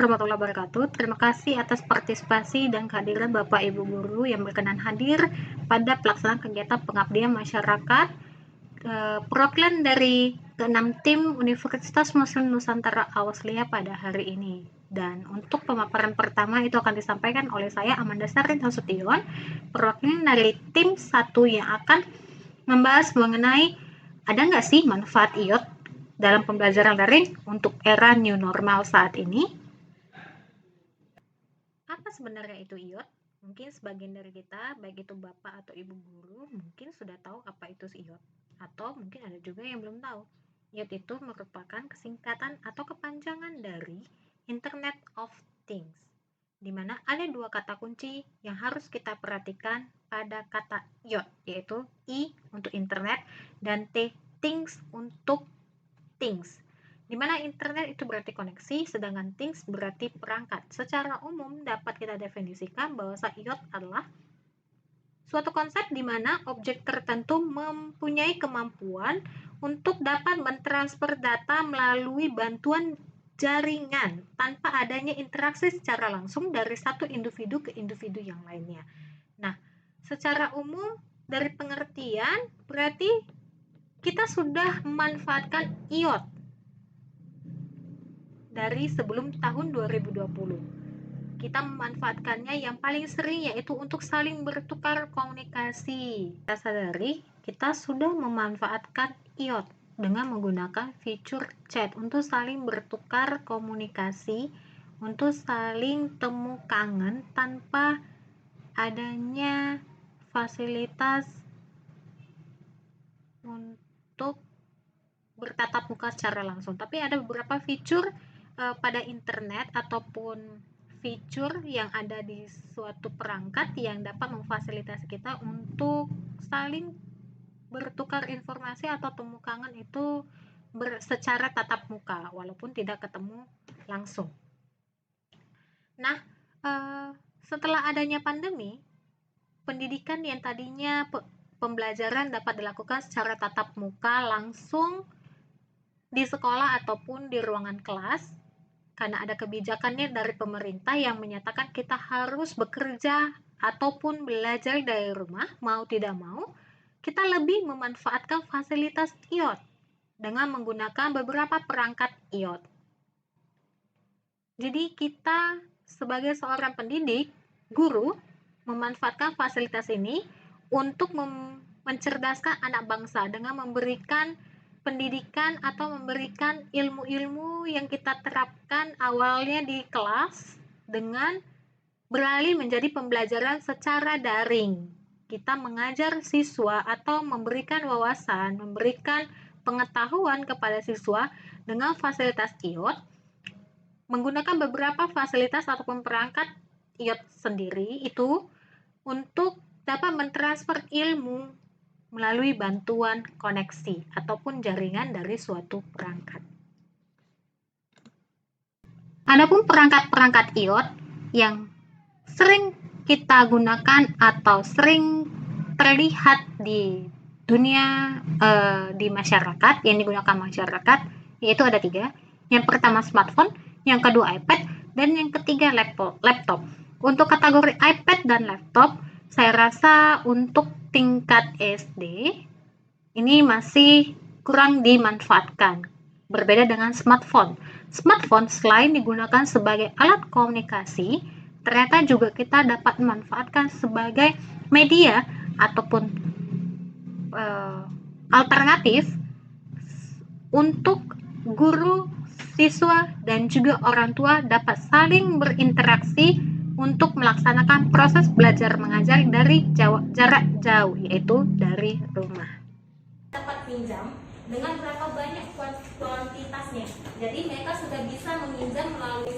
warahmatullahi wabarakatuh. Terima kasih atas partisipasi dan kehadiran Bapak Ibu Guru yang berkenan hadir pada pelaksanaan kegiatan pengabdian masyarakat perwakilan dari ke-6 tim Universitas Muslim Nusantara Awaslia pada hari ini. Dan untuk pemaparan pertama itu akan disampaikan oleh saya Amanda Sarin Nasution, perwakilan dari tim 1 yang akan membahas mengenai ada nggak sih manfaat IOT dalam pembelajaran daring untuk era new normal saat ini. Apa sebenarnya itu IOT? Mungkin sebagian dari kita, baik itu Bapak atau Ibu Guru, mungkin sudah tahu apa itu IOT. Atau mungkin ada juga yang belum tahu. IOT itu merupakan kesingkatan atau kepanjangan dari Internet of Things, di mana ada 2 kata kunci yang harus kita perhatikan pada kata IOT, yaitu I untuk internet dan T things untuk things, di mana internet itu berarti koneksi, sedangkan things berarti perangkat. Secara umum dapat kita definisikan bahwa IOT adalah suatu konsep di mana objek tertentu mempunyai kemampuan untuk dapat mentransfer data melalui bantuan jaringan tanpa adanya interaksi secara langsung dari satu individu ke individu yang lainnya. Nah, secara umum dari pengertian berarti kita sudah memanfaatkan IOT dari sebelum tahun 2020. Kita memanfaatkannya yang paling sering yaitu untuk saling bertukar komunikasi. Kita sadari kita sudah memanfaatkan IOT dengan menggunakan fitur chat untuk saling bertukar komunikasi, untuk saling temu kangen tanpa adanya fasilitas untuk bertatap muka secara langsung. Tapi ada beberapa fitur pada internet ataupun fitur yang ada di suatu perangkat yang dapat memfasilitasi kita untuk saling bertukar informasi atau temu kangen itu secara tatap muka walaupun tidak ketemu langsung. Nah, setelah adanya pandemi, pendidikan yang tadinya pembelajaran dapat dilakukan secara tatap muka langsung di sekolah ataupun di ruangan kelas, karena ada kebijakannya dari pemerintah yang menyatakan kita harus bekerja ataupun belajar dari rumah, mau tidak mau, kita lebih memanfaatkan fasilitas IOT dengan menggunakan beberapa perangkat IOT. Jadi kita sebagai seorang pendidik, guru, memanfaatkan fasilitas ini untuk mencerdaskan anak bangsa dengan memberikan pendidikan atau memberikan ilmu-ilmu yang kita terapkan awalnya di kelas dengan beralih menjadi pembelajaran secara daring. Kita mengajar siswa atau memberikan wawasan, memberikan pengetahuan kepada siswa dengan fasilitas IOT, menggunakan beberapa fasilitas ataupun perangkat IOT sendiri itu untuk dapat mentransfer ilmu melalui bantuan koneksi ataupun jaringan dari suatu perangkat. Adapun perangkat-perangkat IOT yang sering kita gunakan atau sering terlihat di dunia di masyarakat, yang digunakan masyarakat, yaitu ada 3. Yang pertama smartphone, yang kedua iPad, dan yang ketiga laptop. Untuk kategori iPad dan laptop, saya rasa untuk tingkat SD ini masih kurang dimanfaatkan. Berbeda dengan smartphone. Smartphone selain digunakan sebagai alat komunikasi, ternyata juga kita dapat memanfaatkan sebagai media ataupun alternatif untuk guru, siswa, dan juga orang tua dapat saling berinteraksi untuk melaksanakan proses belajar mengajar dari jarak jauh, yaitu dari rumah. Dapat pinjam dengan berapa banyak kuantitasnya. Jadi mereka sudah bisa meminjam melalui